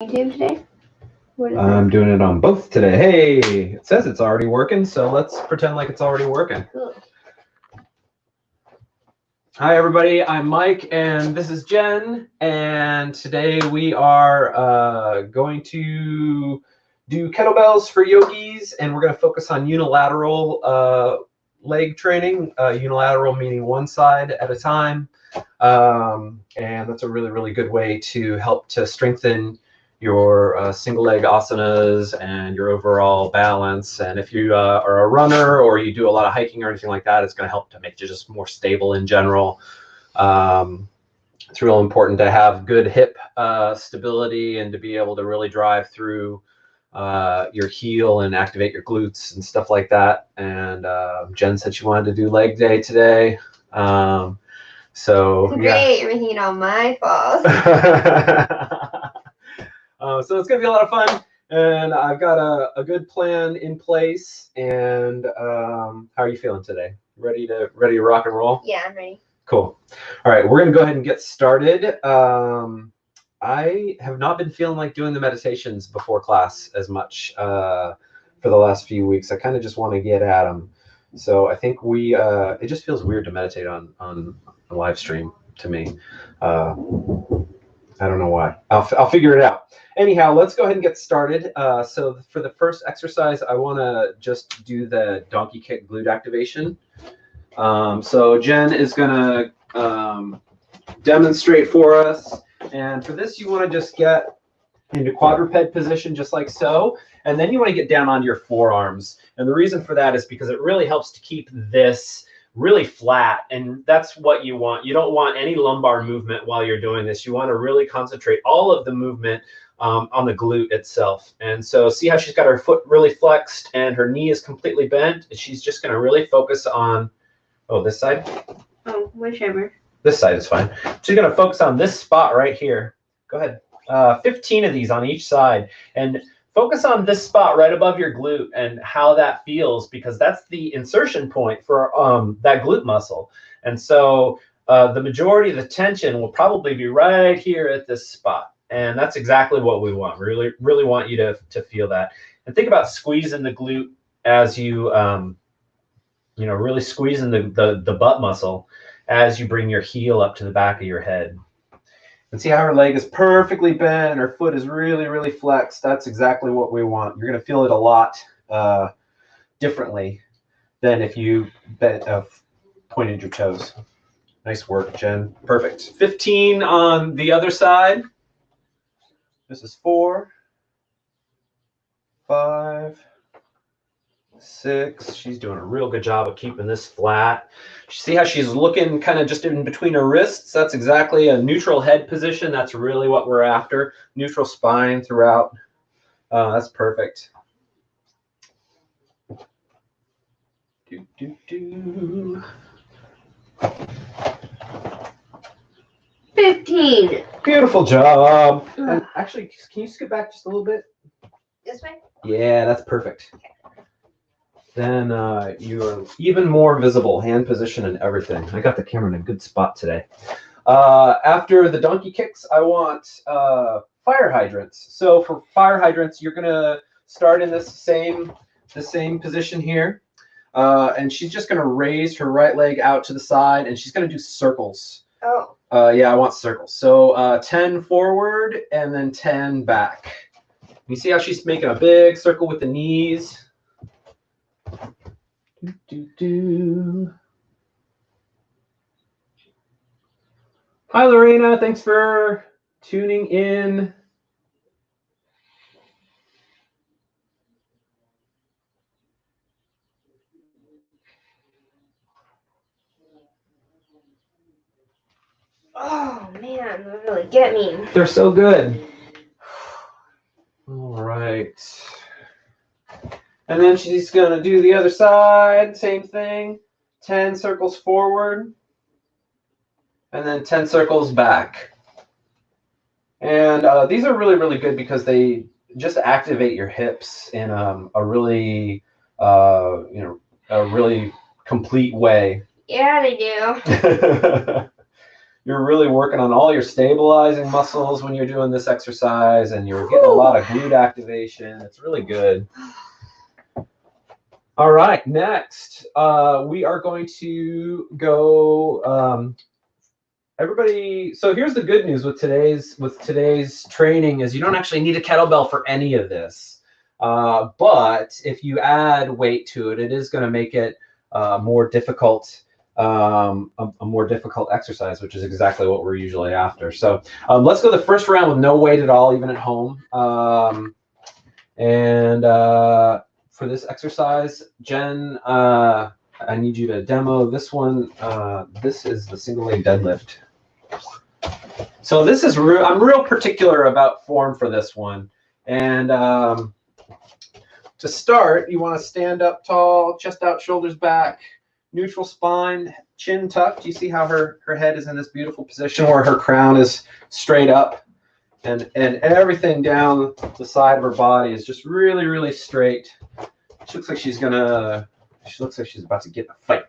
YouTube today? I'm doing it on both today. Hey, it says it's already working, so let's pretend like it's already working. Cool. Hi, everybody. I'm Mike, and this is Jen. And today we are going to do kettlebells for yogis, and we're going to focus on unilateral leg training. Unilateral meaning one side at a time. And that's a really, really good way to help to strengthen your single leg asanas and your overall balance. And if you are a runner or you do a lot of hiking or anything like that, it's going to help to make you just more stable in general. It's real important to have good hip stability and to be able to really drive through your heel and activate your glutes and stuff like that. And Jen said she wanted to do leg day today. So Great, yeah. you're making it all my fault. So it's gonna be a lot of fun, and I've got a good plan in place. And how are you feeling today? Ready to rock and roll? Yeah, I'm ready. Cool. All right, we're gonna go ahead and get started. I have not been feeling like doing the meditations before class as much for the last few weeks. I kind of just want to get at them. So I think it just feels weird to meditate on a live stream to me. I don't know why. I'll figure it out. Anyhow, let's go ahead and get started. So for the first exercise, I want to just do the donkey kick glute activation. So Jen is going to demonstrate for us. And for this, you want to just get into quadruped position, just like so. And then you want to get down onto your forearms. And the reason for that is because it really helps to keep this really flat, and that's what you want. You don't want any lumbar movement while you're doing this. You want to really concentrate all of the movement on the glute itself. And so see how she's got her foot really flexed and her knee is completely bent. She's just going to really focus on, this side? Oh, whichever. This side is fine. She's going to focus on this spot right here. Go ahead. 15 of these on each side. And focus on this spot right above your glute and how that feels, because that's the insertion point for that glute muscle. And so the majority of the tension will probably be right here at this spot. And that's exactly what we want. We really, really want you to feel that. And think about squeezing the glute as you, really squeezing the butt muscle as you bring your heel up to the back of your head. And see how her leg is perfectly bent and her foot is really, really flexed. That's exactly what we want. You're going to feel it a lot differently than if you pointed your toes. Nice work, Jen. Perfect. 15 on the other side. This is 4, 5, 6. She's doing a real good job of keeping this flat. See how she's looking kind of just in between her wrists? That's exactly a neutral head position. That's really what we're after. Neutral spine throughout. That's perfect. 15. Beautiful job. And actually, can you skip back just a little bit? This way? Yeah, that's perfect. Okay. Then you're even more visible, hand position and everything. I got the camera in a good spot today. After the donkey kicks, I want fire hydrants. So for fire hydrants, you're gonna start in the same position here, and she's just gonna raise her right leg out to the side, and she's gonna do circles. Oh. Yeah, I want circles. So 10 forward and then 10 back. You see how she's making a big circle with the knees. Hi, Lorena. Thanks for tuning in. Oh, man, they really get me. They're so good. All right. And then she's going to do the other side. Same thing. 10 circles forward. And then 10 circles back. And these are really, really good because they just activate your hips in a really, a really complete way. Yeah, they do. you're really working on all your stabilizing muscles when you're doing this exercise, and you're getting a lot of glute activation. It's really good. All right, next, we are going to go, everybody, so here's the good news with today's training is you don't actually need a kettlebell for any of this. But if you add weight to it, it is going to make it more difficult, a more difficult exercise, which is exactly what we're usually after. So let's go the first round with no weight at all, even at home. For this exercise, Jen, I need you to demo this one. This is the single leg deadlift. So this is I'm real particular about form for this one. And to start, you want to stand up tall, chest out, shoulders back, neutral spine, chin tucked. You see how her head is in this beautiful position where her crown is straight up, and everything down the side of her body is just really, really straight. She looks like she's about to get in a fight.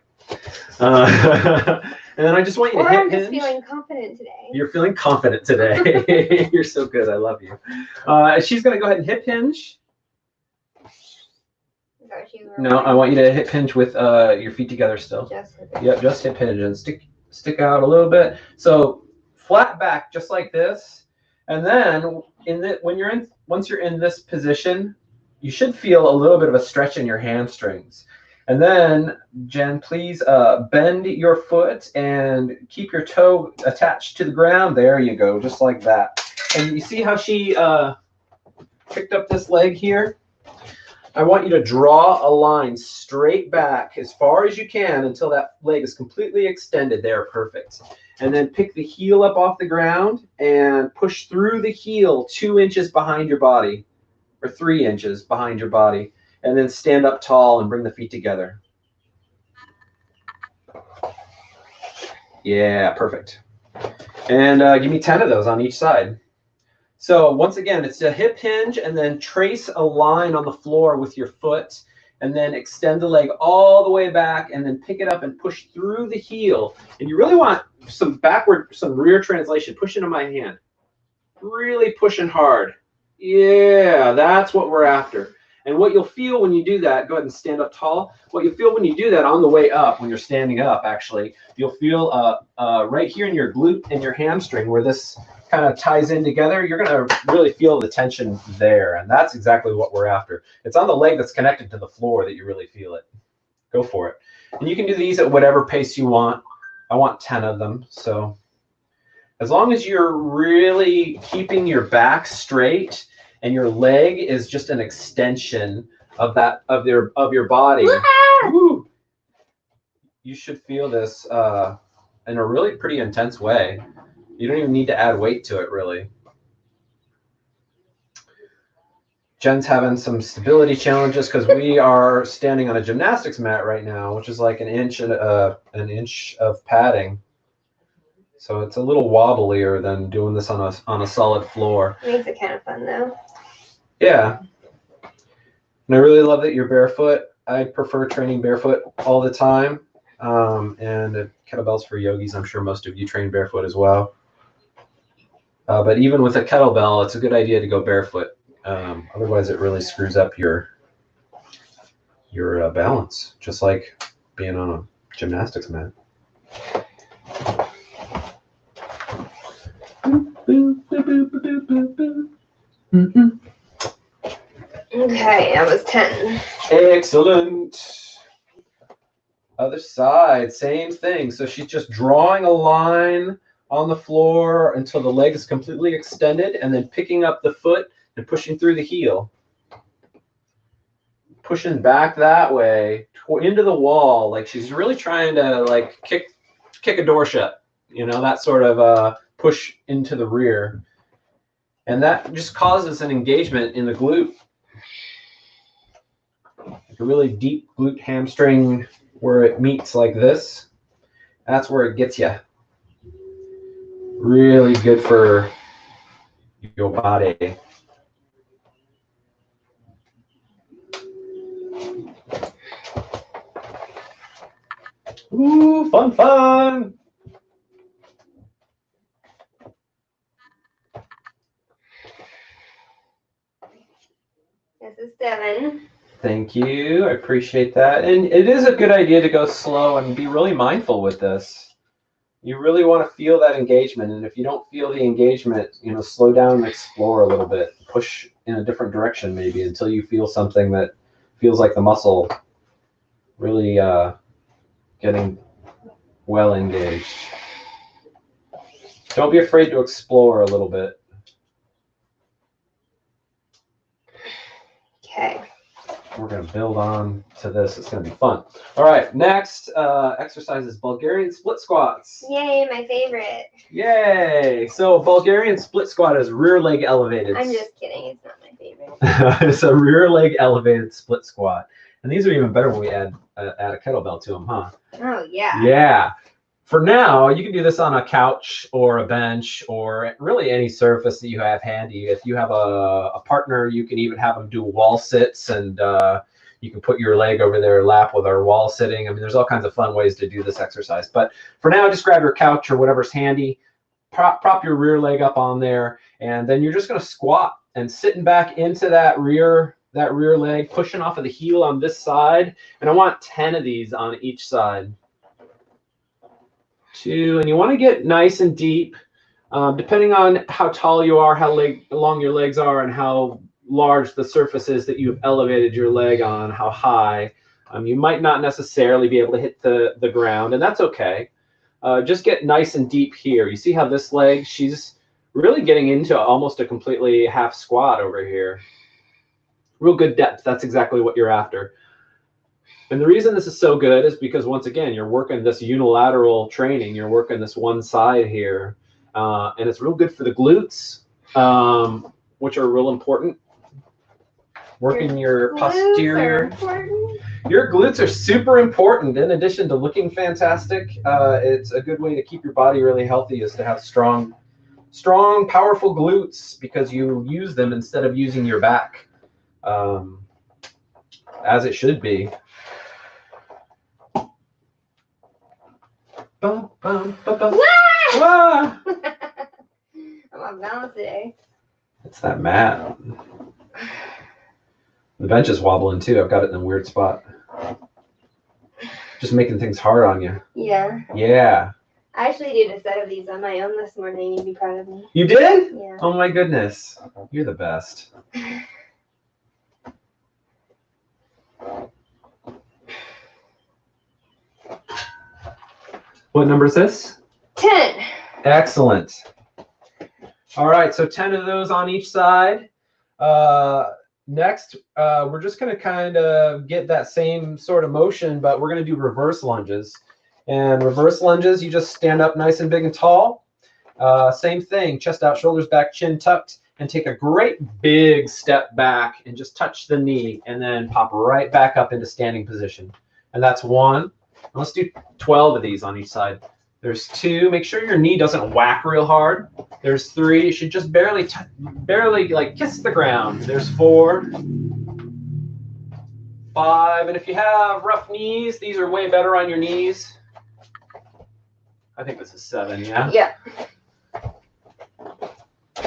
And then I just want you to hip hinge. I'm just feeling confident today. You're feeling confident today. You're so good. I love you. She's going to go ahead and hip hinge. No, I want you to hip hinge with your feet together still. Just hip hinge. Yep, just hip hinge and stick out a little bit. So flat back, just like this. And then once you're in this position, you should feel a little bit of a stretch in your hamstrings. And then, Jen, please bend your foot and keep your toe attached to the ground. There you go, just like that. And you see how she picked up this leg here? I want you to draw a line straight back as far as you can until that leg is completely extended. There, perfect. And then pick the heel up off the ground and push through the heel 2 inches behind your body, or 3 inches behind your body, and then stand up tall and bring the feet together. Yeah, perfect. And give me 10 of those on each side. So once again, it's a hip hinge, and then trace a line on the floor with your foot, and then extend the leg all the way back, and then pick it up and push through the heel. And you really want some rear translation. Push into my hand. Really pushing hard. Yeah, that's what we're after. And what you'll feel when you do that, go ahead and stand up tall. What you'll feel when you do that on the way up, when you're standing up, actually, you'll feel right here in your glute and your hamstring where this kind of ties in together. You're going to really feel the tension there. And that's exactly what we're after. It's on the leg that's connected to the floor that you really feel it. Go for it. And you can do these at whatever pace you want. I want 10 of them. So as long as you're really keeping your back straight and your leg is just an extension of your body, woo, you should feel this in a really pretty intense way. You don't even need to add weight to it, really. Jen's having some stability challenges because we are standing on a gymnastics mat right now, which is like an inch of padding. So it's a little wobblier than doing this on a solid floor. It makes it kind of fun, though. Yeah. And I really love that you're barefoot. I prefer training barefoot all the time. And kettlebells for yogis, I'm sure most of you train barefoot as well. But even with a kettlebell, it's a good idea to go barefoot. Otherwise, it really screws up your balance, just like being on a gymnastics mat. Okay, that was 10. Excellent. Other side, same thing. So she's just drawing a line on the floor until the leg is completely extended, and then picking up the foot and pushing through the heel. Pushing back that way into the wall, like she's really trying to like kick a door shut, you know, that sort of push into the rear. And that just causes an engagement in the glute. Like a really deep glute hamstring where it meets like this. That's where it gets you. Really good for your body. Ooh, fun, fun. This is 7. Thank you. I appreciate that. And it is a good idea to go slow and be really mindful with this. You really want to feel that engagement. And if you don't feel the engagement, slow down and explore a little bit. Push in a different direction maybe until you feel something that feels like the muscle really getting well engaged. Don't be afraid to explore a little bit. Okay. We're going to build on to this. It's going to be fun. All right, next exercise is Bulgarian split squats. Yay, my favorite. Yay! So Bulgarian split squat is rear leg elevated. I'm just kidding. It's not my favorite. It's a rear leg elevated split squat. And these are even better when we add a kettlebell to them, huh? Oh, yeah. Yeah. For now, you can do this on a couch or a bench or really any surface that you have handy. If you have a partner, you can even have them do wall sits, and you can put your leg over their lap with our wall sitting. I mean, there's all kinds of fun ways to do this exercise. But for now, just grab your couch or whatever's handy, prop your rear leg up on there, and then you're just going to squat and sitting back into that rear leg, pushing off of the heel on this side. And I want 10 of these on each side. 2, and you want to get nice and deep, depending on how tall you are, how long your legs are, and how large the surface is that you've elevated your leg on, how high. You might not necessarily be able to hit the ground, and that's okay. Just get nice and deep here. You see how this leg, she's really getting into almost a completely half squat over here. Real good depth. That's exactly what you're after. And the reason this is so good is because, once again, you're working this unilateral training. You're working this one side here. And it's real good for the glutes, which are real important. Working your posterior. Your glutes are super important. In addition to looking fantastic, it's a good way to keep your body really healthy is to have strong, powerful glutes, because you use them instead of using your back, as it should be. Bum, bum, bum, bum. Wah! I'm on balance today. It's that mat. The bench is wobbling too. I've got it in a weird spot. Just making things hard on you. Yeah. Yeah. I actually did a set of these on my own this morning. You'd be proud of me. You did? Yeah. Oh my goodness. You're the best. What number is this? 10. Excellent. All right, so 10 of those on each side. Next, we're just going to kind of get that same sort of motion, but we're going to do reverse lunges. And reverse lunges, you just stand up nice and big and tall. Same thing, chest out, shoulders back, chin tucked, and take a great big step back and just touch the knee, and then pop right back up into standing position. And that's 1. And let's do 12 of these on each side. There's 2. Make sure your knee doesn't whack real hard. There's 3. You should just barely like kiss the ground. There's 4. 5. And if you have rough knees, these are way better on your knees. I think this is 7, yeah? Yeah.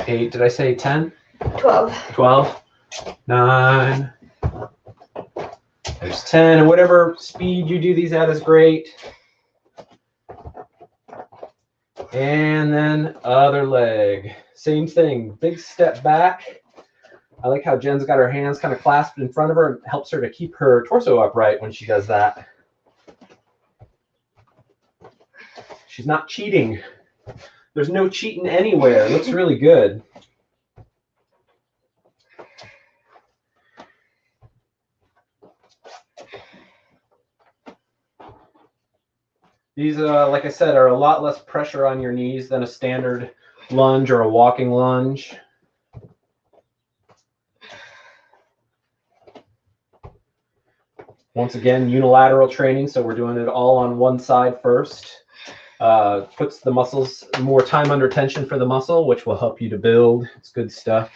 8. Did I say 10? 12. 12. 9. There's 10. And whatever speed you do these at is great. And then other leg. Same thing. Big step back. I like how Jen's got her hands kind of clasped in front of her. It helps her to keep her torso upright when she does that. She's not cheating. There's no cheating anywhere. It looks really good. These, like I said, are a lot less pressure on your knees than a standard lunge or a walking lunge. Once again, unilateral training, so we're doing it all on one side first. Puts the muscles, more time under tension for the muscle, which will help you to build. It's good stuff.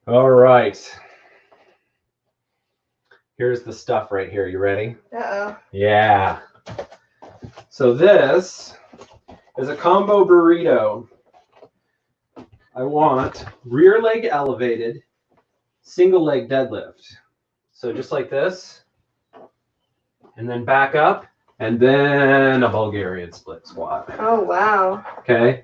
All right. Here's the stuff right here. You ready? Uh-oh. Yeah. So this is a combo burrito. I want rear leg elevated, single leg deadlift. So just like this, and then back up, and then a Bulgarian split squat. Oh, wow. Okay,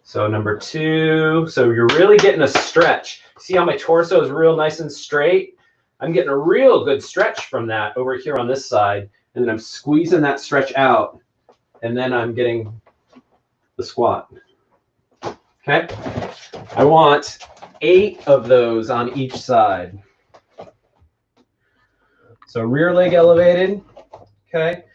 so number 2. So you're really getting a stretch. See how my torso is real nice and straight? I'm getting a real good stretch from that over here on this side, and then I'm squeezing that stretch out, and then I'm getting the squat. Okay, I want 8 of those on each side. So rear leg elevated, okay,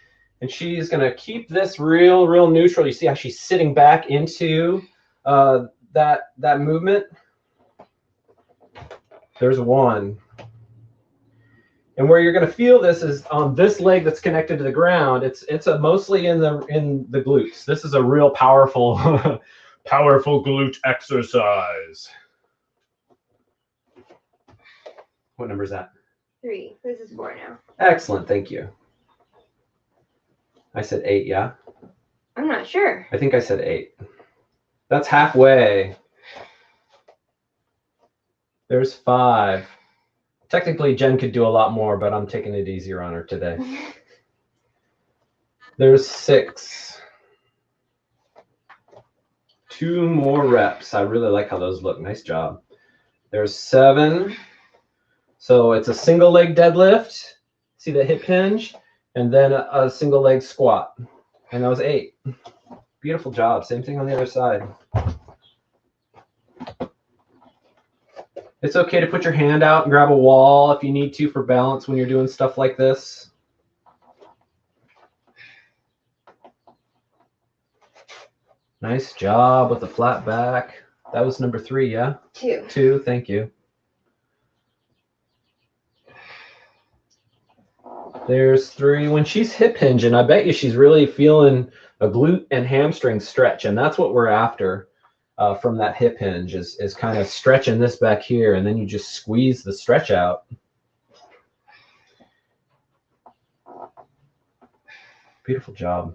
and she's gonna keep this real neutral. You see how she's sitting back into that movement? There's 1. And where you're going to feel this is on this leg that's connected to the ground. It's mostly in the glutes. This is a real powerful powerful glute exercise. What number is that? 3. This is 4 now. Excellent, thank you. I said 8, yeah? I'm not sure. I think I said 8. That's halfway. There's 5. Technically, Jen could do a lot more, but I'm taking it easier on her today. There's 6. 2 more reps. I really like how those look. Nice job. There's 7. So it's a single leg deadlift. See the hip hinge? And then a single leg squat. And that was 8. Beautiful job. Same thing on the other side. It's okay to put your hand out and grab a wall if you need to for balance when you're doing stuff like this. Nice job with the flat back. That was number 3, yeah? 2. 2, thank you. There's 3. When she's hip hinging, I bet you she's really feeling a glute and hamstring stretch, and that's what we're after. From that hip hinge is kind of stretching this back here, and then you just squeeze the stretch out. Beautiful job.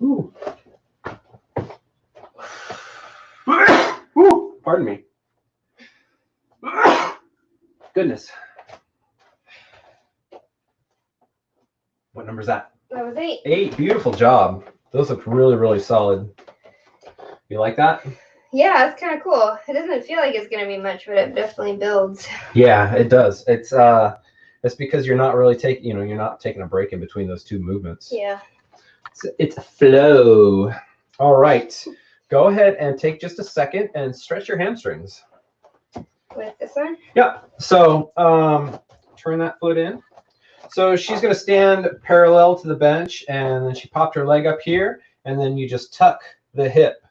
Ooh. Ooh, pardon me. Goodness. What number is that? That was 8. 8. Beautiful job. Those look really solid. You like that? Yeah, it's kind of cool. It doesn't feel like it's going to be much, but it definitely builds. Yeah, it does. It's because you're not really taking, you're not taking a break in between those 2 movements. Yeah. It's a flow. All right. Go ahead and take just a second and stretch your hamstrings. With this one? Yeah. So turn that foot in. So she's going to stand parallel to the bench, and then she popped her leg up here, and then you just tuck the hip.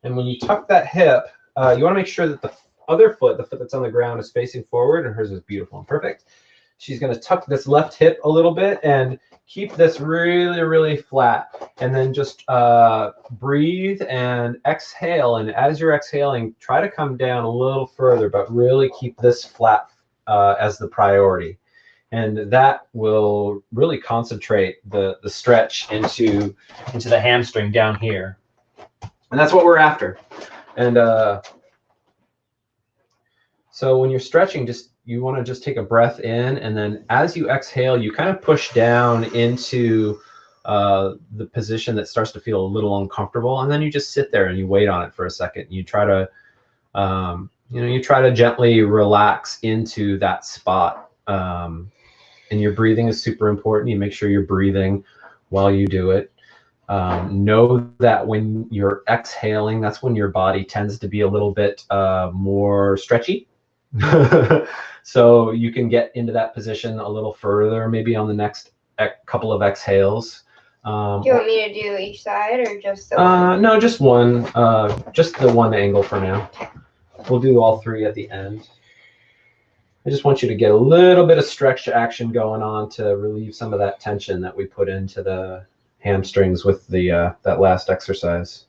And when you tuck that hip, you want to make sure that the other foot, the foot that's on the ground, is facing forward, and hers is beautiful and perfect. She's going to tuck this left hip a little bit and keep this really flat, and then just breathe and exhale. And as you're exhaling, try to come down a little further, but really keep this flat as the priority. And that will really concentrate the stretch into the hamstring down here. And that's what we're after. And so when you're stretching, you want to just take a breath in, and then as you exhale, you kind of push down into the position that starts to feel a little uncomfortable, and then you just sit there and you wait on it for a second. You try to, you try to gently relax into that spot. And your breathing is super important. You make sure you're breathing while you do it. Know that when you're exhaling, that's when your body tends to be a little bit more stretchy. So you can get into that position a little further, maybe on the next couple of exhales. Do you want me to do each side or just the one? No, just one. Just the one angle for now. We'll do all 3 at the end. I just want you to get a little bit of stretch action going on to relieve some of that tension that we put into the hamstrings with the that last exercise.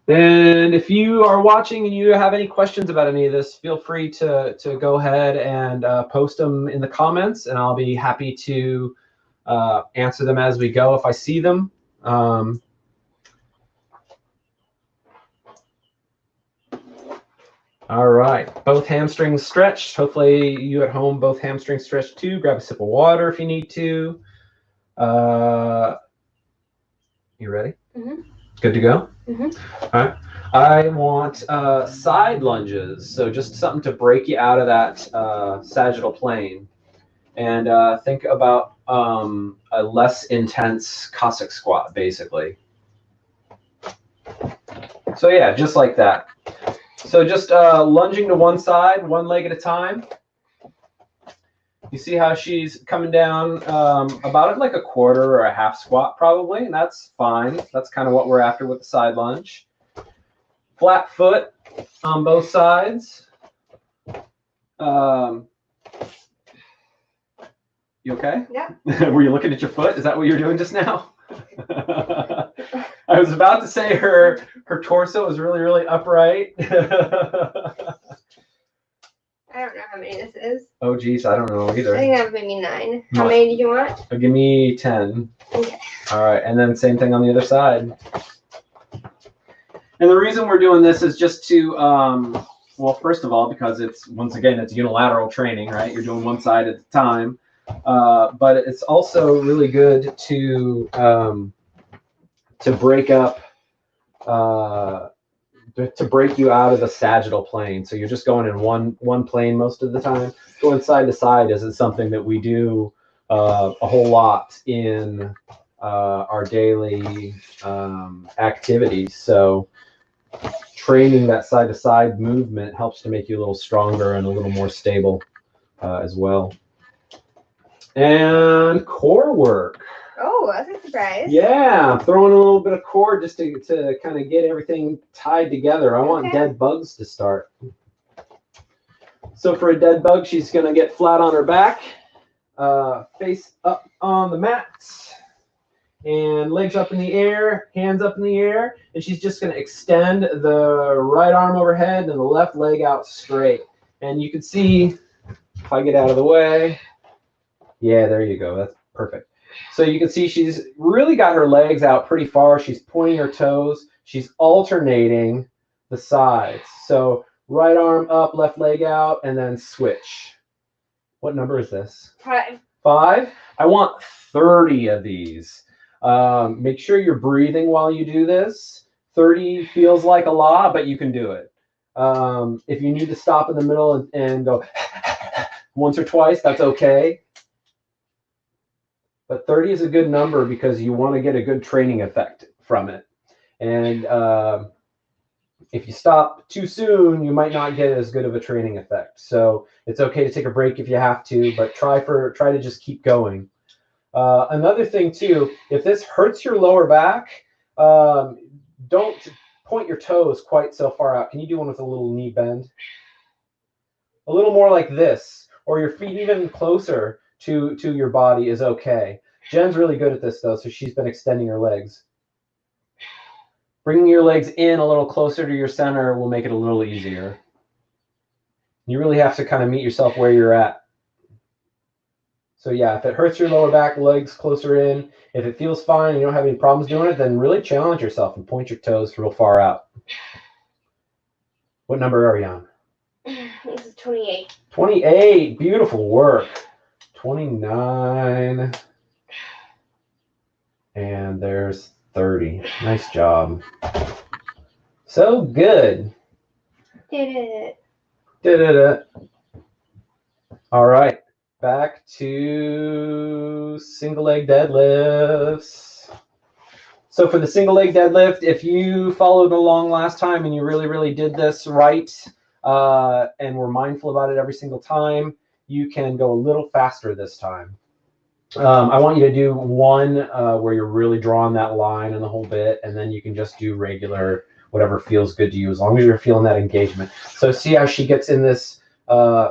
And if you are watching and you have any questions about any of this, feel free to go ahead and post them in the comments, and I'll be happy to answer them as we go if I see them. All right, both hamstrings stretched. Hopefully you at home both hamstrings stretched too. Grab a sip of water if you need to. You ready? Mm-hmm. Good to go? Mm-hmm. All right. I want side lunges, so just something to break you out of that sagittal plane. And think about a less intense Cossack squat, basically. So yeah, just like that. So just lunging to one side, one leg at a time. You see how she's coming down about like a quarter or a half squat probably, and that's fine. That's kind of what we're after with the side lunge. Flat foot on both sides. You okay? Yeah. Were you looking at your foot? Is that what you were doing just now? I was about to say her torso is really, really upright. I don't know how many this is. Oh, geez, I don't know either. I think that maybe 9. How many did you want? Give me 10. Okay. All right, and then same thing on the other side. And the reason we're doing this is just to, well, first of all, because it's, once again, it's unilateral training, right? You're doing one side at a time. But it's also really good to break up, to break you out of the sagittal plane. So you're just going in one plane most of the time. Going side to side isn't something that we do a whole lot in our daily activities. So training that side to side movement helps to make you a little stronger and a little more stable as well. And core work. Oh, that's a surprise. Yeah, I'm throwing a little bit of core just to kind of get everything tied together. I want dead bugs to start. So for a dead bug, she's going to get flat on her back, face up on the mat, and legs up in the air, hands up in the air, and she's just going to extend the right arm overhead and the left leg out straight. And you can see, if I get out of the way, yeah, there you go. That's perfect. So you can see she's really got her legs out pretty far. She's pointing her toes. She's alternating the sides. So right arm up, left leg out, and then switch. What number is this? 5. 5? I want 30 of these. Make sure you're breathing while you do this. 30 feels like a lot, but you can do it. If you need to stop in the middle and go once or twice, that's okay. But 30 is a good number because you want to get a good training effect from it. And if you stop too soon, you might not get as good of a training effect. So it's okay to take a break if you have to, but try to just keep going. Another thing too, if this hurts your lower back, don't point your toes quite so far out. Can you do one with a little knee bend? A little more like this, or your feet even closer to your body is okay. Jen's really good at this though, so she's been extending her legs. Bringing your legs in a little closer to your center will make it a little easier. You really have to kind of meet yourself where you're at. So yeah, if it hurts your lower back, legs closer in. If it feels fine and you don't have any problems doing it, then really challenge yourself and point your toes real far out. What number are you on? This is 28. 28, beautiful work. 29. And there's 30. Nice job. So good. Did it. Did it. All right. Back to single leg deadlifts. So for the single leg deadlift, if you followed along last time and you really, really did this right and were mindful about it every single time, you can go a little faster this time. I want you to do one where you're really drawing that line and the whole bit, and then you can just do regular, whatever feels good to you, as long as you're feeling that engagement. So see how she gets in this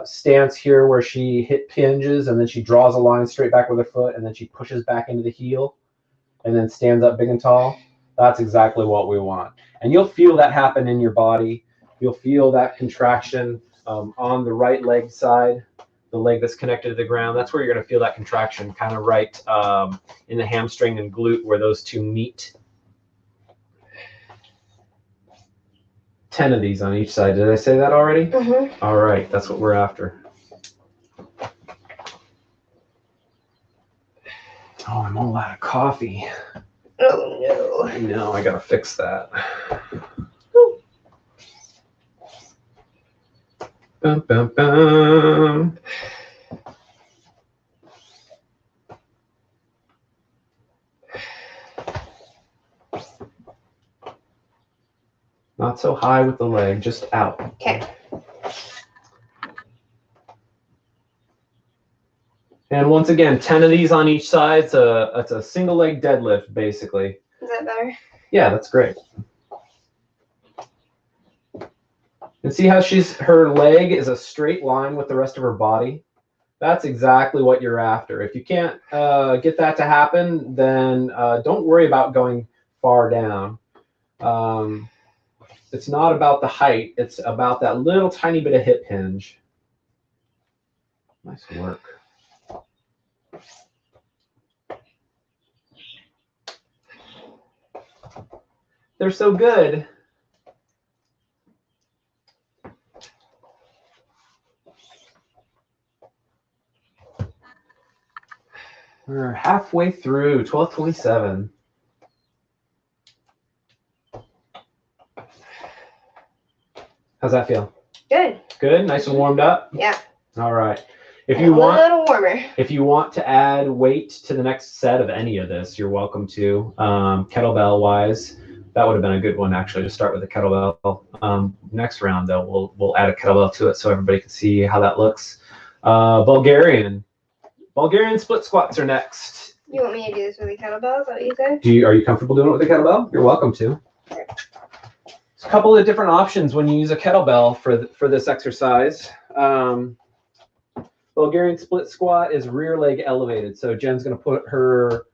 stance here where she hip hinges, and then she draws a line straight back with her foot, and then she pushes back into the heel, and then stands up big and tall. That's exactly what we want. And you'll feel that happen in your body. You'll feel that contraction on the right leg side, the leg that's connected to the ground. That's where you're going to feel that contraction, kind of right in the hamstring and glute where those two meet. 10 of these on each side. Did I say that already? Mm-hmm. All right, that's what we're after. Oh, I'm all out of coffee. Oh no. I know, I gotta fix that. Bum, bum, bum. Not so high with the leg, just out. Okay. And once again, 10 of these on each side. It's a single leg deadlift, basically. Is that better? Yeah, that's great. And see how her leg is a straight line with the rest of her body? That's exactly what you're after. If you can't get that to happen, then don't worry about going far down. It's not about the height. It's about that little tiny bit of hip hinge. Nice work. They're so good. We're halfway through, 12:27. How's that feel? Good. Good, nice and warmed up? Yeah. All right. A little warmer. If you want to add weight to the next set of any of this, you're welcome to. Kettlebell wise, that would have been a good one actually to start with a kettlebell. Next round though, we'll add a kettlebell to it so everybody can see how that looks. Bulgarian split squats are next. You want me to do this with a kettlebell? Is that what you said? Are you comfortable doing it with a kettlebell? You're welcome to. There's a couple of different options when you use a kettlebell for this exercise. Bulgarian split squat is rear leg elevated. So Jen's going to put her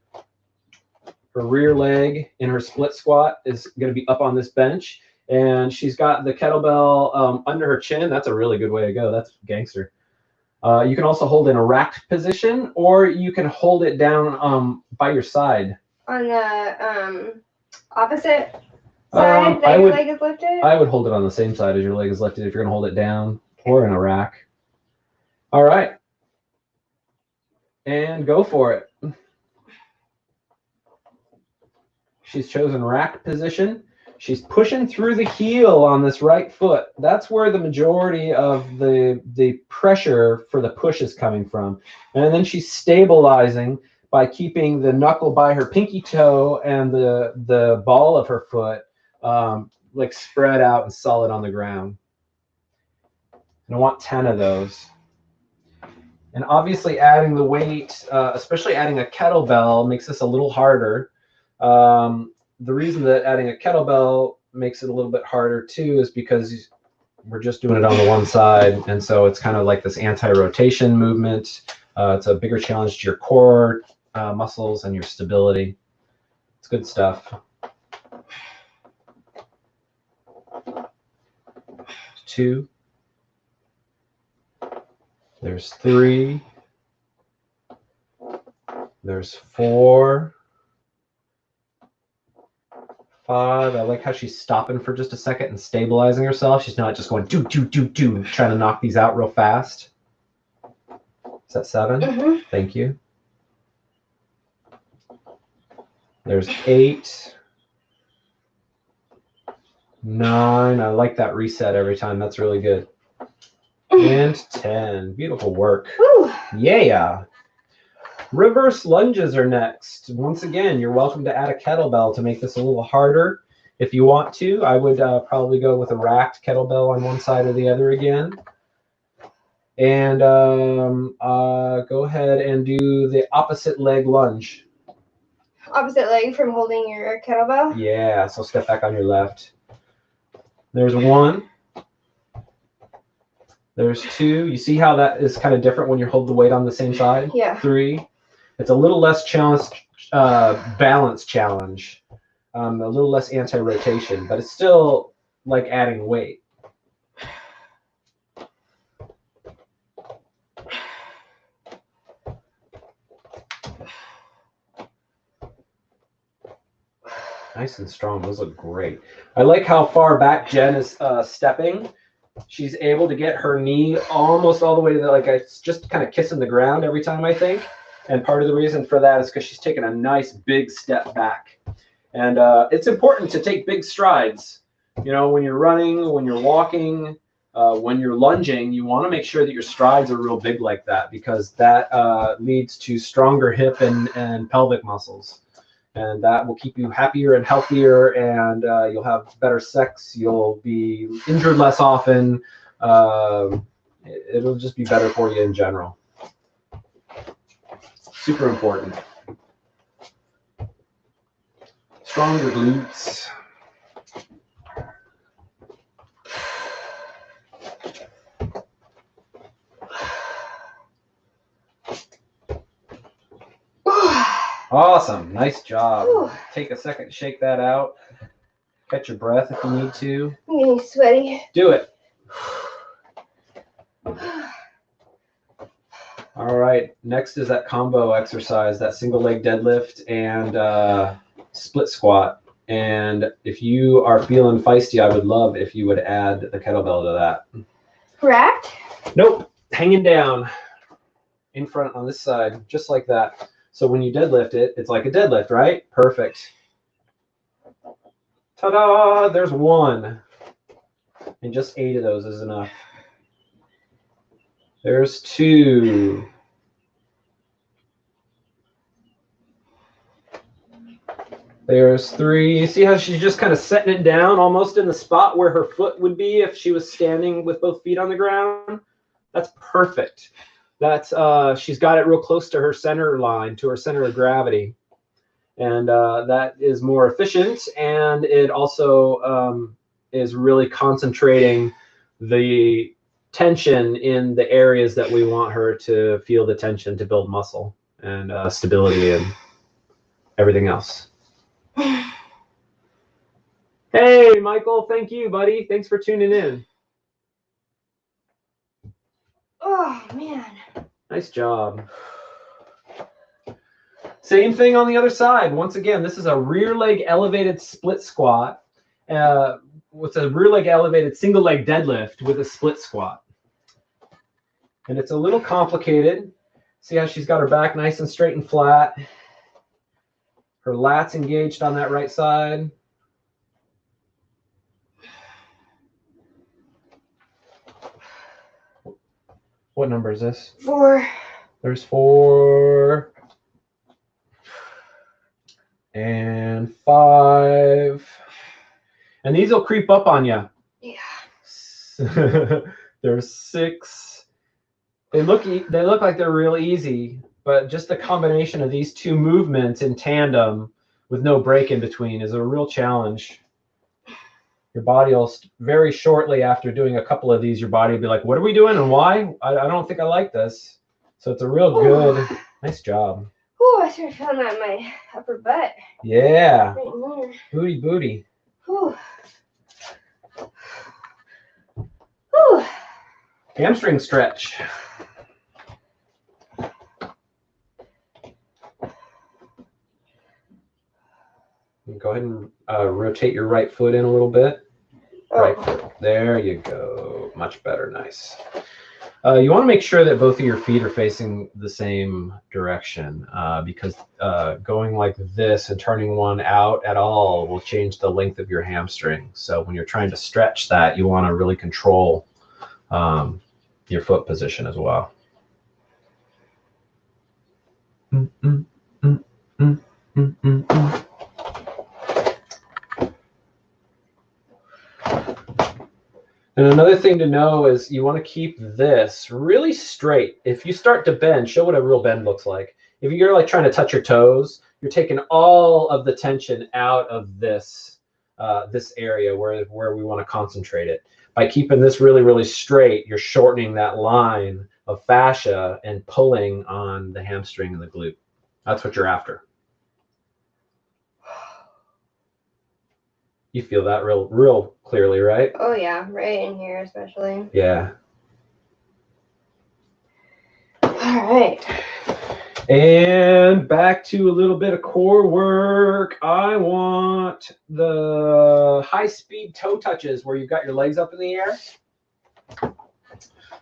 rear leg in her split squat is going to be up on this bench. And she's got the kettlebell under her chin. That's a really good way to go. That's gangster. You can also hold in a racked position, or you can hold it down by your side. On the opposite side that your leg is lifted? I would hold it on the same side as your leg is lifted if you're going to hold it down or in a rack. All right. And go for it. She's chosen rack position. She's pushing through the heel on this right foot. That's where the majority of the pressure for the push is coming from. And then she's stabilizing by keeping the knuckle by her pinky toe and the ball of her foot like spread out and solid on the ground. And I want 10 of those. And obviously adding the weight, especially adding a kettlebell, makes this a little harder. The reason that adding a kettlebell makes it a little bit harder too is because we're just doing it on the one side. And so it's kind of like this anti-rotation movement. It's a bigger challenge to your core muscles and your stability. It's good stuff. 2. There's 3. There's 4. 5. I like how she's stopping for just a second and stabilizing herself. She's not just going do, trying to knock these out real fast. Is that 7? Mm-hmm. Thank you. There's 8. 9. I like that reset every time. That's really good. And 10. Beautiful work. Woo. Yeah. Reverse lunges are next. Once again, you're welcome to add a kettlebell to make this a little harder. If you want to, I would probably go with a racked kettlebell on one side or the other again. And go ahead and do the opposite leg lunge. Opposite leg from holding your kettlebell? Yeah, so step back on your left. There's 1. There's 2. You see how that is kind of different when you hold the weight on the same side? Yeah. 3. It's a little less balance challenge. a little less anti-rotation, but it's still like adding weight. Nice and strong. Those look great. I like how far back Jen is stepping. She's able to get her knee almost all the way to like it's just kind of kissing the ground every time, I think. And part of the reason for that is because she's taking a nice big step back. And it's important to take big strides. You know, when you're running, when you're walking, when you're lunging, you want to make sure that your strides are real big like that, because that leads to stronger hip and pelvic muscles. And that will keep you happier and healthier, and you'll have better sex. You'll be injured less often. It'll just be better for you in general. Super important. Stronger glutes. Awesome. Nice job. Whew. Take a second to shake that out. Catch your breath if you need to. I'm getting sweaty. Do it. All right. Next is that combo exercise, that single leg deadlift and split squat. And if you are feeling feisty, I would love if you would add the kettlebell to that. Racked? Nope. Hanging down in front on this side, just like that. So when you deadlift it, it's like a deadlift, right? Perfect. Ta-da! There's one. And just 8 of those is enough. There's 2. There's 3. You see how she's just kind of setting it down almost in the spot where her foot would be if she was standing with both feet on the ground? That's perfect. That's she's got it real close to her center line, to her center of gravity. And that is more efficient, and it also is really concentrating the tension in the areas that we want her to feel the tension to build muscle and stability and everything else. Hey, Michael, thank you, buddy. Thanks for tuning in. Oh, man. Nice job. Same thing on the other side. Once again, this is a rear leg elevated split squat with a rear leg elevated single leg deadlift with a split squat. And it's a little complicated. See how she's got her back nice and straight and flat. Her lats engaged on that right side. What number is this? 4. There's 4. And 5. And these will creep up on you. Yeah. There's 6. They look like they're real easy, but just the combination of these 2 movements in tandem with no break in between is a real challenge. Your body will very shortly after doing a couple of these, your body will be like, what are we doing and why? I don't think I like this. So it's a real good, nice job. Ooh, I started feeling that in my upper butt. Yeah. Right there. Booty, booty. Ooh. Ooh. Hamstring stretch. Go ahead and rotate your right foot in a little bit. Right foot. There you go. Much better. Nice. You want to make sure that both of your feet are facing the same direction because going like this and turning one out at all will change the length of your hamstring. So when you're trying to stretch that, you want to really control your foot position as well. And another thing to know is you want to keep this really straight. If you start to bend, show what a real bend looks like. If you're like trying to touch your toes, you're taking all of the tension out of this this area where we want to concentrate it. By keeping this really, really straight, you're shortening that line of fascia and pulling on the hamstring and the glute. That's what you're after. You feel that real clearly, right? Oh yeah, right in here especially. Yeah. All right. And back to a little bit of core work. I want the high-speed toe touches where you've got your legs up in the air.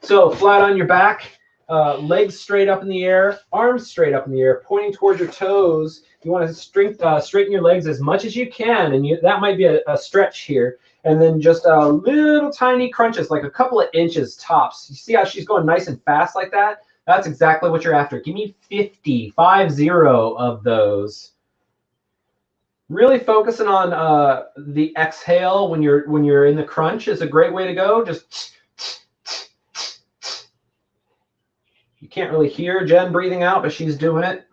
So flat on your back, legs straight up in the air, arms straight up in the air, pointing towards your toes. You want to straighten your legs as much as you can, and that might be a stretch here. And then just little tiny crunches, like a couple of inches tops. You see how she's going nice and fast like that? That's exactly what you're after. Give me 50 of those. Really focusing on the exhale when you're in the crunch is a great way to go. Just you can't really hear Jen breathing out, but she's doing it.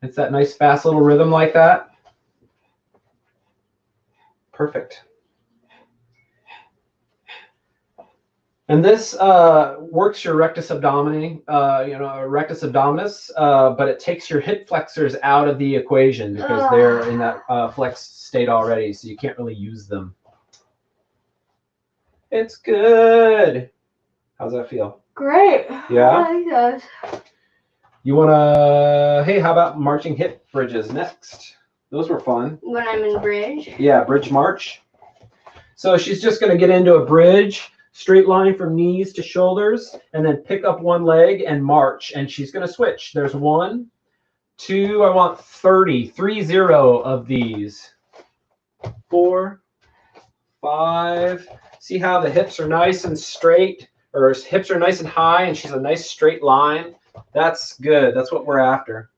It's that nice fast little rhythm like that. Perfect. And this works your rectus abdominis, rectus abdominis, but it takes your hip flexors out of the equation because they're in that flex state already, so you can't really use them. It's good. How's that feel? Great. Yeah? I like those. You want to, hey, how about marching hip bridges next? Those were fun. When I'm in bridge? Yeah, bridge march. So she's just going to get into a bridge. Straight line from knees to shoulders, and then pick up one leg and march. And she's going to switch. There's 1, 2, I want 30 of these. 4, 5. See how the hips are nice and straight, or hips are nice and high, and she's a nice straight line. That's good. That's what we're after.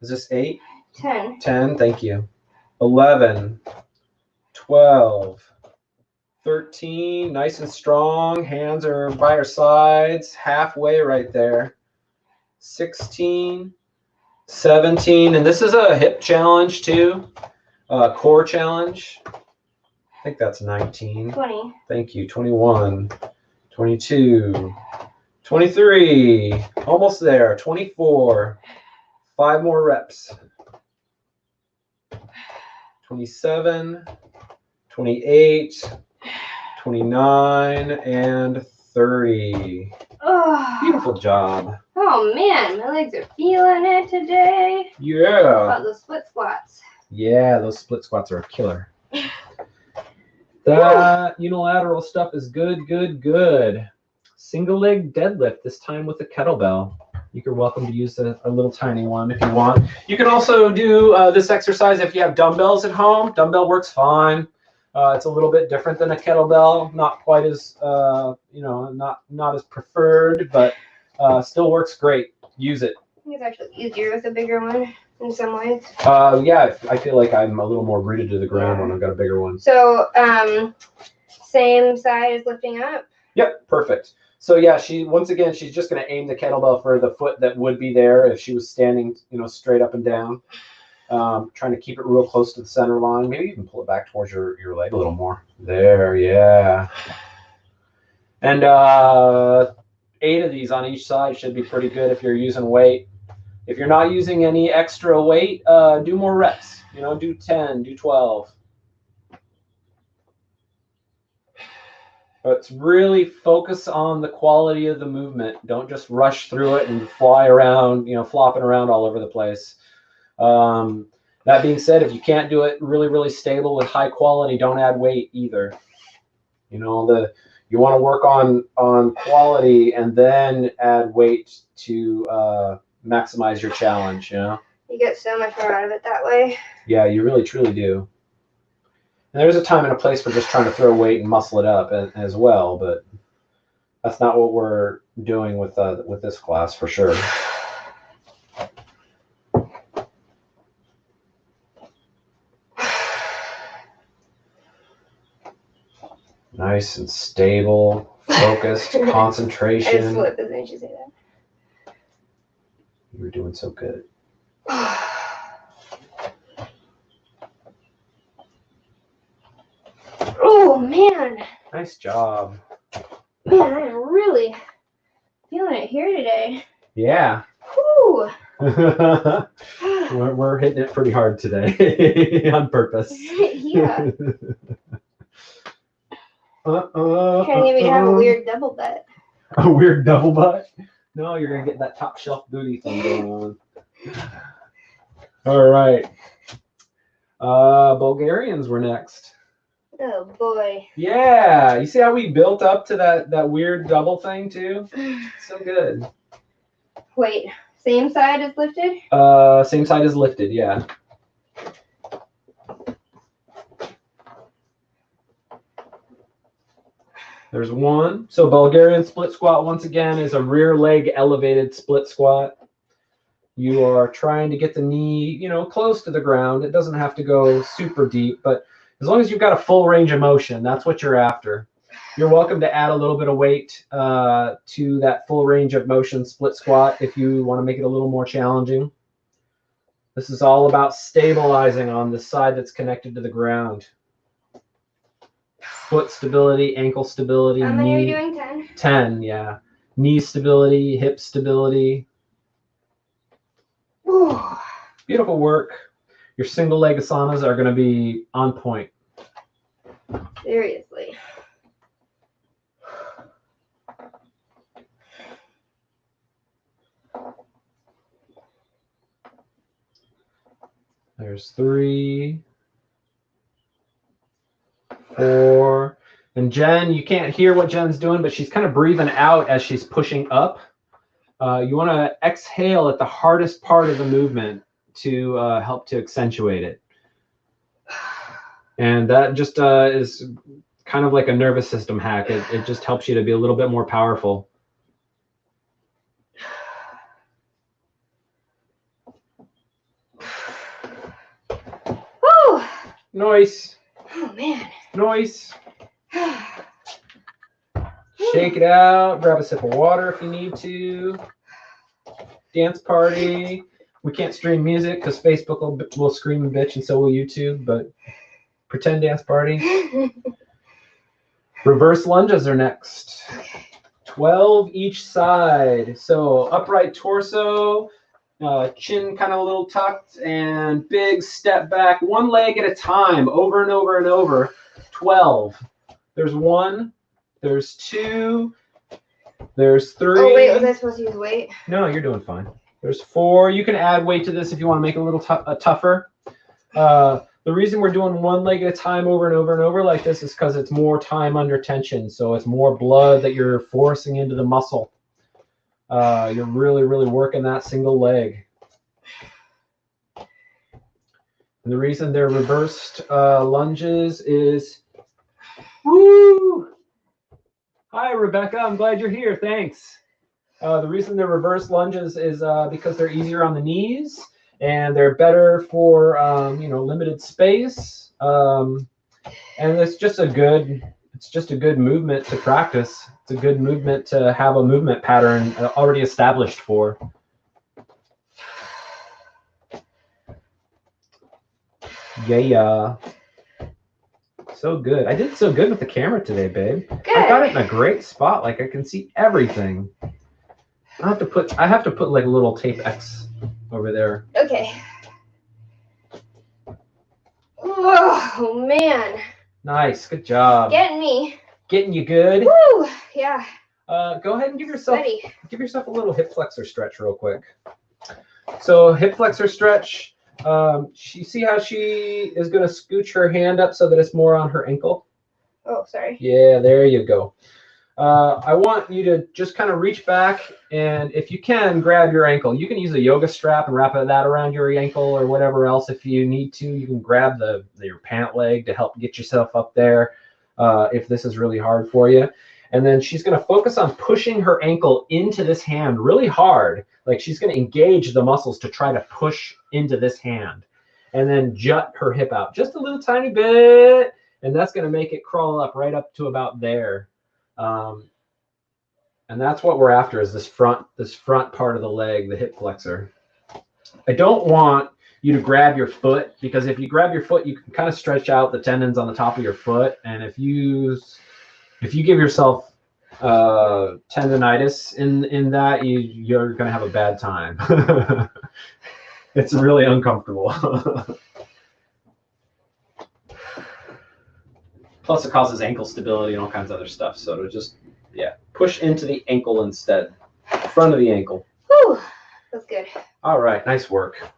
Is this 8? 10. 10, thank you. 11, 12. 13, nice and strong. Hands are by her sides, halfway right there. 16, 17, and this is a hip challenge too, core challenge. I think that's 19. 20. Thank you. 21, 22, 23, almost there. 24, 5 more reps. 27, 28. 29 and 30. Oh. Beautiful job. Oh man, my legs are feeling it today. Yeah. How about those split squats? Yeah, those split squats are a killer. That unilateral stuff is good, good, good. Single leg deadlift, this time with a kettlebell. You're welcome to use a little tiny one if you want. You can also do this exercise if you have dumbbells at home. Dumbbell works fine. It's a little bit different than a kettlebell, not quite as, not as preferred, but still works great. Use it. I think it's actually easier with a bigger one in some ways. Yeah, I feel like I'm a little more rooted to the ground when I've got a bigger one. So, same side as lifting up? Yep, perfect. So yeah, once again, she's just going to aim the kettlebell for the foot that would be there if she was standing, straight up and down. Trying to keep it real close to the center line. Maybe even pull it back towards your leg a little more. There, yeah. And 8 of these on each side should be pretty good if you're using weight. If you're not using any extra weight, do more reps. Do 10, do 12. But really focus on the quality of the movement. Don't just rush through it and fly around, flopping around all over the place. That being said, if you can't do it really, really stable with high quality, don't add weight either. You want to work on quality and then add weight to maximize your challenge. You get so much more out of it that way. Yeah, you really, truly do. And there's a time and a place for just trying to throw weight and muscle it up as well, but that's not what we're doing with this class for sure. Nice and stable, focused, concentration. I just flipped as soon as you say that. You were doing so good. Oh, man. Nice job. Man, I'm really feeling it here today. Yeah. Whew. We're hitting it pretty hard today on purpose. Yeah. Trying to get me to have a weird double butt. A weird double butt? No, you're gonna get that top shelf booty thing going on. All right. Bulgarians were next. Oh boy. Yeah, you see how we built up to that weird double thing too? So good. Wait, same side as lifted? Same side as lifted, yeah. There's one. So Bulgarian split squat, once again, is a rear leg elevated split squat. You are trying to get the knee, close to the ground. It doesn't have to go super deep, but as long as you've got a full range of motion, that's what you're after. You're welcome to add a little bit of weight to that full range of motion split squat if you want to make it a little more challenging. This is all about stabilizing on the side that's connected to the ground. Foot stability, ankle stability. How many are you doing? 10? 10, yeah. Knee stability, hip stability. Ooh. Beautiful work. Your single leg asanas are going to be on point. Seriously. There's 3, 4. And Jen, you can't hear what Jen's doing, but she's kind of breathing out as she's pushing up. You want to exhale at the hardest part of the movement to help to accentuate it. And that just is kind of like a nervous system hack. It just helps you to be a little bit more powerful. Woo! Noise. Oh, man. Noise. Shake it out. Grab a sip of water if you need to. Dance party. We can't stream music because Facebook will scream and bitch, and so will YouTube, but pretend dance party. Reverse lunges are next. 12 each side. So upright torso, chin kind of a little tucked, and big step back, one leg at a time, over and over and over. 12. There's 1, there's 2, there's 3. Oh, wait, was I supposed to use weight? No, you're doing fine. There's 4. You can add weight to this if you want to make it a little tougher. The reason we're doing one leg at a time over and over and over like this is because it's more time under tension. So it's more blood that you're forcing into the muscle. You're really, really working that single leg. And the reason they're reversed lunges is, woo! Hi, Rebecca. I'm glad you're here. Thanks. The reason they're reverse lunges is because they're easier on the knees and they're better for limited space. And it's just a good movement to practice. It's a good movement to have a movement pattern already established for. Yeah. So good. I did so good with the camera today, babe. Good. I got it in a great spot. Like I can see everything. I have to put like a little tape X over there. Okay. Oh, man. Nice. Good job. Getting me. Getting you good. Woo! Yeah. Go ahead and give yourself a little hip flexor stretch real quick. So hip flexor stretch. You see how she is going to scooch her hand up so that it's more on her ankle? Oh, sorry. Yeah, there you go. I want you to just kind of reach back and if you can, grab your ankle. You can use a yoga strap and wrap that around your ankle or whatever else if you need to. You can grab your pant leg to help get yourself up there if this is really hard for you. And then she's going to focus on pushing her ankle into this hand really hard. Like she's going to engage the muscles to try to push into this hand. And then jut her hip out just a little tiny bit. And that's going to make it crawl up right up to about there. And that's what we're after is this front part of the leg, the hip flexor. I don't want you to grab your foot because if you grab your foot, you can kind of stretch out the tendons on the top of your foot. And if you give yourself tendonitis in that, you're going to have a bad time. It's really uncomfortable. Plus, it causes ankle stability and all kinds of other stuff. So to just, yeah, push into the ankle instead, front of the ankle. Whew, that's good. All right, nice work.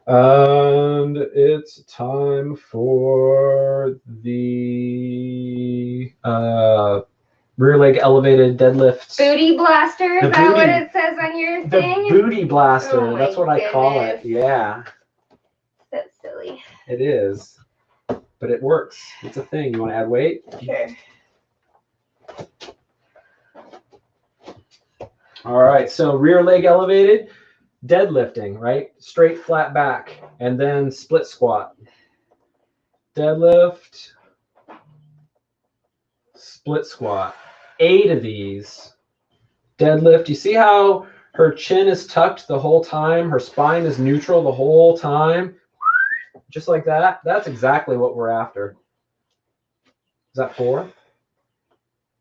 And it's time for the rear leg elevated deadlift. Booty blaster, is that what it says on your thing? The booty blaster, Oh that's what I call it. Yeah. That's silly. It is. But it works. It's a thing. You want to add weight? Sure. All right, so rear leg elevated, deadlifting, right? Straight flat back, and then split squat. Deadlift, split squat. 8 of these. Deadlift, you see how her chin is tucked the whole time? Her spine is neutral the whole time? Just like that. That's exactly what we're after. Is that 4? I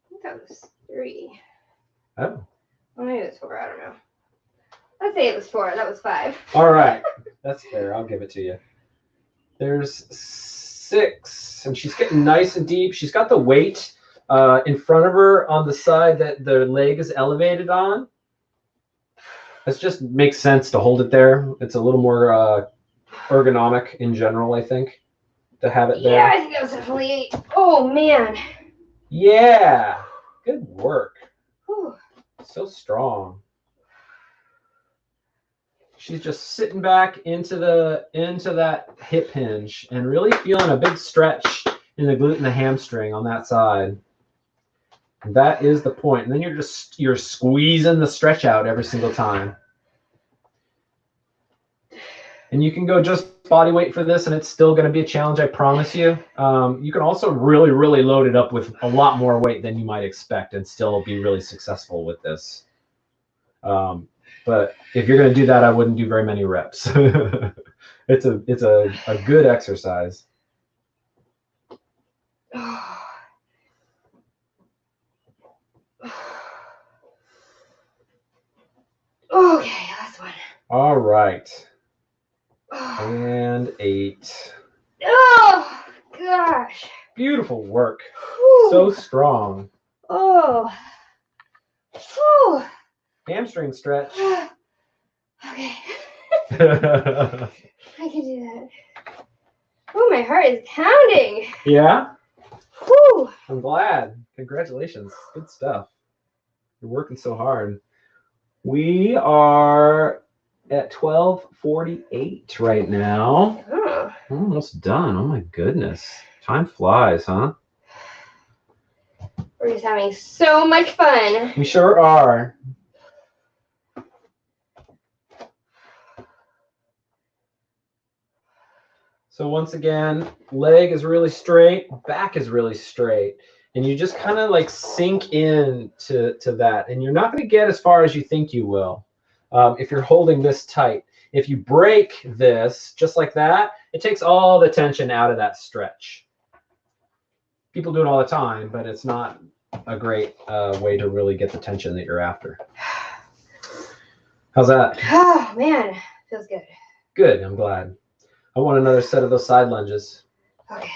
think that was 3. Oh. Well, maybe it was 4. I don't know. Let's say it was 4. That was 5. All right. That's fair. I'll give it to you. There's 6. And she's getting nice and deep. She's got the weight in front of her on the side that the leg is elevated on. This just makes sense to hold it there. It's a little more ergonomic in general, I think, to have it there. Yeah, I think that was definitely 8. Oh, man. Yeah. Good work. Whew. So strong. She's just sitting back into that hip hinge and really feeling a big stretch in the glute and the hamstring on that side. And that is the point. And then you're squeezing the stretch out every single time. And you can go just body weight for this, and it's still going to be a challenge, I promise you. You can also really, really load it up with a lot more weight than you might expect and still be really successful with this. But if you're going to do that, I wouldn't do very many reps. It's a good exercise. Okay, last one. All right. And 8. Oh, gosh. Beautiful work. Whew. So strong. Oh. Whew. Hamstring stretch. Okay. I can do that. Oh, my heart is pounding. Yeah? Whew. I'm glad. Congratulations. Good stuff. You're working so hard. We are at 12:48 right now. Oh. Almost done. Oh my goodness. Time flies, huh? We're just having so much fun. We sure are. So once again, leg is really straight, back is really straight. And you just kind of like sink in to that. And you're not going to get as far as you think you will if you're holding this tight. If you break this just like that, it takes all the tension out of that stretch. People do it all the time, but it's not a great way to really get the tension that you're after. How's that? Oh, man. Feels good. Good. I'm glad. I want another set of those side lunges. Okay.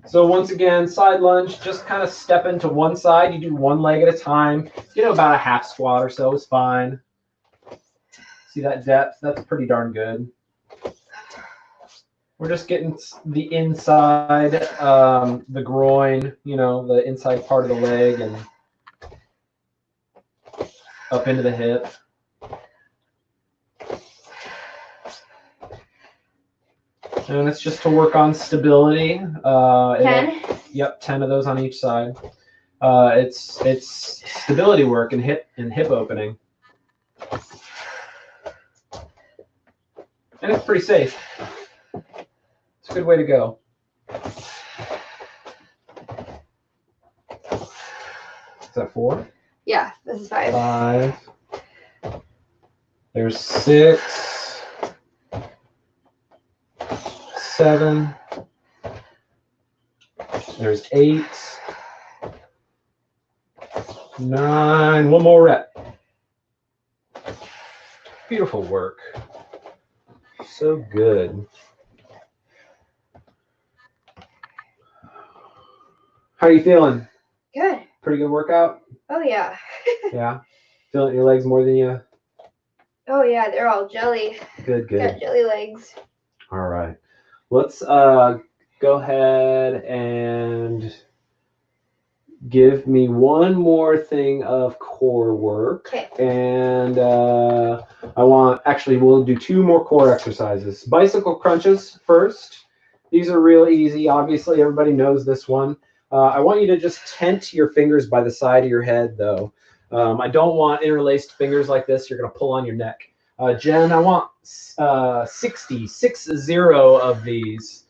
So once again, side lunge, just kind of step into one side. You do one leg at a time. You know, about a half squat or so is fine. See that depth? That's pretty darn good. We're just getting the inside, the groin, you know, the inside part of the leg and up into the hip. And it's just to work on stability. 10? Yep, 10 of those on each side. It's stability work and hip opening. And it's pretty safe. It's a good way to go. Is that 4? Yeah, this is 5. 5. There's 6. 7. There's 8. 9. One more rep. Beautiful work. so good. How are you feeling? Good. Pretty good workout? Oh, yeah. Yeah. Feeling your legs more than you? Oh, yeah, they're all jelly. Good, good. Got jelly legs. All right. Let's go ahead and give me one more thing of core work. Okay. And we'll do 2 more core exercises. Bicycle crunches first. These are real easy. Obviously, everybody knows this one. I want you to just tent your fingers by the side of your head, though. I don't want interlaced fingers like this. You're going to pull on your neck. Jen, I want 60 of these.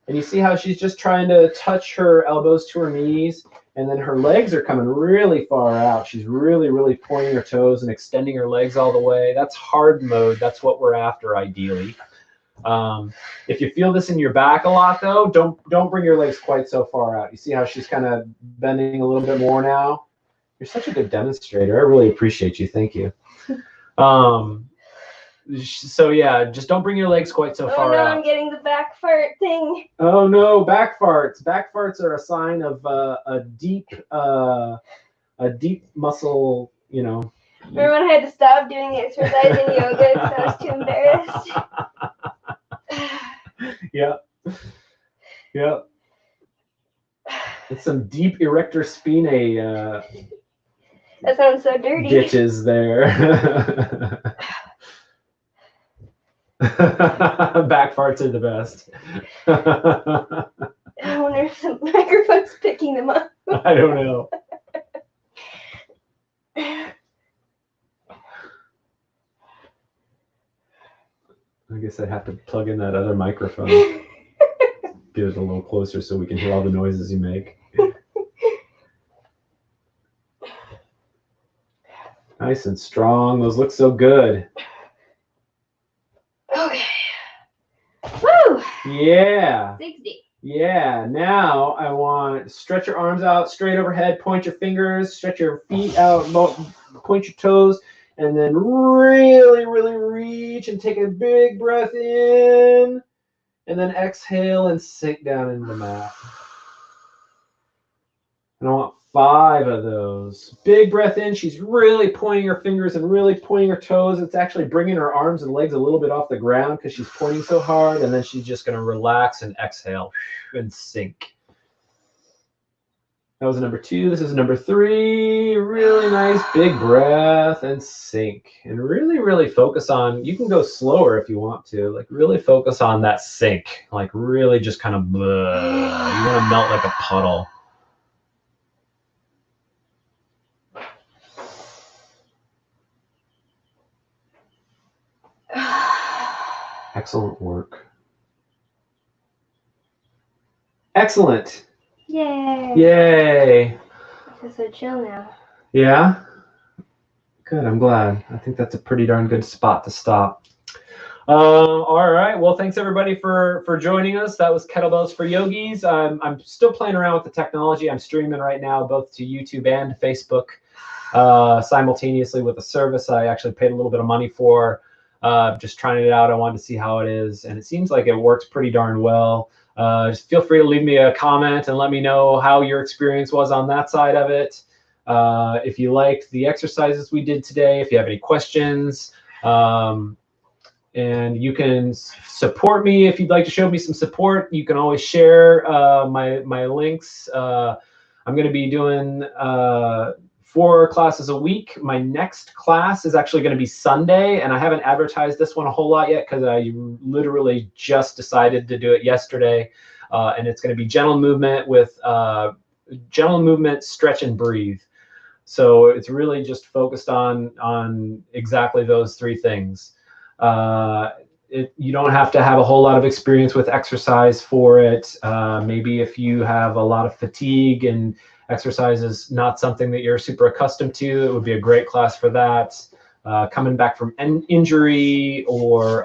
And you see how she's just trying to touch her elbows to her knees, and then her legs are coming really far out. She's really, really pointing her toes and extending her legs all the way. That's hard mode. That's what we're after, ideally. If you feel this in your back a lot, though, don't bring your legs quite so far out. You see how she's kind of bending a little bit more now? You're such a good demonstrator. I really appreciate you. Thank you. So yeah, just don't bring your legs quite so far out. I'm getting the back fart thing. Oh no, back farts. Back farts are a sign of a deep muscle, you know. Remember when I had to stop doing exercise in yoga because I was too embarrassed? Yeah. Yeah. It's some deep erector spinae that sounds so dirty. ditches there. Back farts are the best. I wonder if the microphone's picking them up. I don't know. I guess I'd have to plug in that other microphone. Get it a little closer so we can hear all the noises you make. Nice and strong. Those look so good. Okay. Woo! Yeah. 60. Yeah. Now I want stretch your arms out straight overhead, point your fingers, stretch your feet out, point your toes, and then really, really reach and take a big breath in, and then exhale and sink down into the mat. And I want 5 of those. Big breath in. She's really pointing her fingers and really pointing her toes. It's actually bringing her arms and legs a little bit off the ground because she's pointing so hard. And then she's just going to relax and exhale and sink. That was number 2. This is number 3. Really nice big breath and sink. And really, really focus on, you can go slower if you want to, like really focus on that sink. Like really just kind of, you want to melt like a puddle. Excellent work. Excellent. Yay. Yay. I feel so chill now. Yeah? Good, I'm glad. I think that's a pretty darn good spot to stop. All right. Well, thanks everybody for joining us. That was Kettlebells for Yogis. I'm still playing around with the technology. I'm streaming right now both to YouTube and Facebook simultaneously with a service I actually paid a little bit of money for. Just trying it out. I wanted to see how it is, and it seems like it works pretty darn well. Just feel free to leave me a comment and let me know how your experience was on that side of it. If you liked the exercises we did today, if you have any questions, and you can support me if you'd like to show me some support. You can always share my links. I'm going to be doing 4 classes a week. My next class is actually going to be Sunday, and I haven't advertised this one a whole lot yet because I literally just decided to do it yesterday. And it's going to be gentle movement with stretch and breathe. So it's really just focused on exactly those 3 things. You don't have to have a whole lot of experience with exercise for it. Maybe if you have a lot of fatigue and exercise is not something that you're super accustomed to, it would be a great class for that. Coming back from an injury or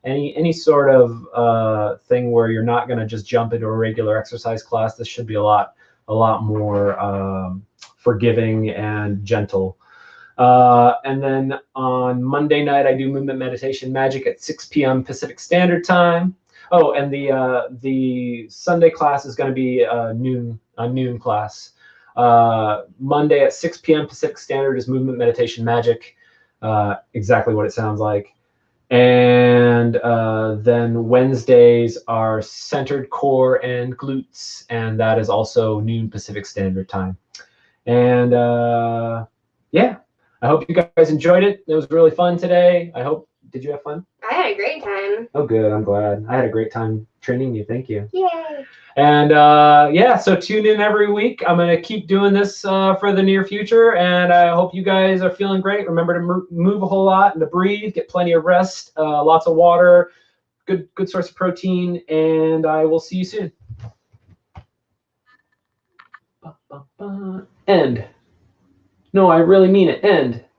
any sort of thing where you're not going to just jump into a regular exercise class, this should be a lot more forgiving and gentle. And then on Monday night, I do movement meditation magic at 6 p.m. Pacific Standard Time. Oh, and the Sunday class is going to be a noon class. Monday at 6 p.m. Pacific Standard is movement meditation magic, exactly what it sounds like. And then Wednesdays are centered core and glutes, and that is also noon Pacific Standard Time. And yeah, I hope you guys enjoyed it. It was really fun today. Did you have fun? I had a great time. Oh, good. I'm glad. I had a great time training you. Thank you. Yay. And yeah, so tune in every week. I'm going to keep doing this for the near future, and I hope you guys are feeling great. Remember to move a whole lot and to breathe, get plenty of rest, lots of water, good source of protein, and I will see you soon. End. No, I really mean it. End.